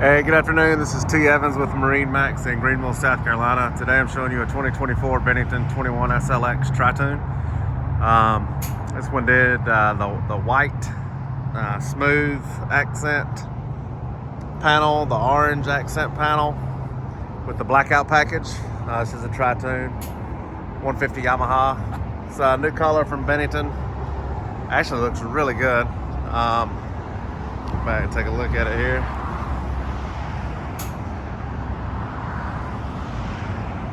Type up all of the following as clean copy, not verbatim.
Hey, good afternoon. This is T. Evans with MarineMax in Greenville, South Carolina. Today I'm showing you a 2024 Bennington 21 SLX Tritoon. This one did the white smooth accent panel, the orange accent panel with the blackout package. This is a Tritoon 150 Yamaha. It's a new color from Bennington. Actually looks really good. Back and take a look at it here.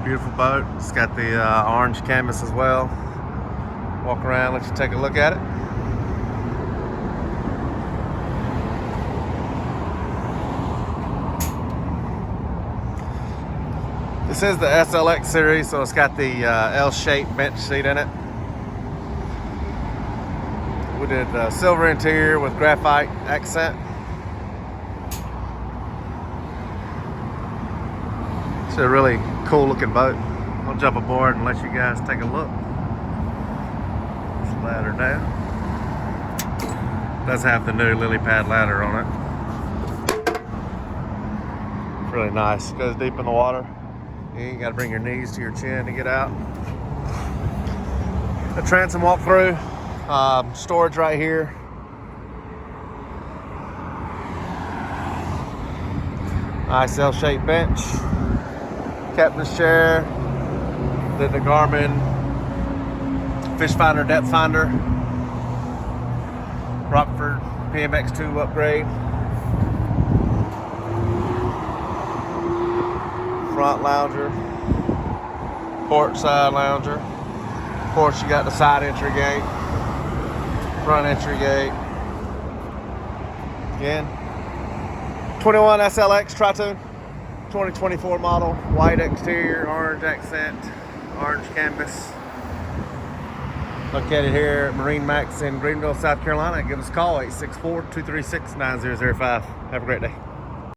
Beautiful boat. It's got the orange canvas as well. Walk around, let you take a look at it. This is the SLX series, so it's got the L-shaped bench seat in it. We did silver interior with graphite accent. It's a really cool looking boat. I'll jump aboard and let you guys take a look. This ladder down. It does have the new lily pad ladder on it. Really nice. Goes deep in the water. You ain't got to bring your knees to your chin to get out. The transom walk through. Storage right here. Nice L-shaped bench. Captain's chair. Then the Garmin fish finder, depth finder. Rockford PMX2 upgrade. Front lounger. Port side lounger. Of course, you got the side entry gate. Front entry gate. Again, 21 SLX Tritoon. 2024 model, white exterior, orange accent, orange canvas. Located here at MarineMax in Greenville, South Carolina. Give us a call, 864-236-9005. Have a great day.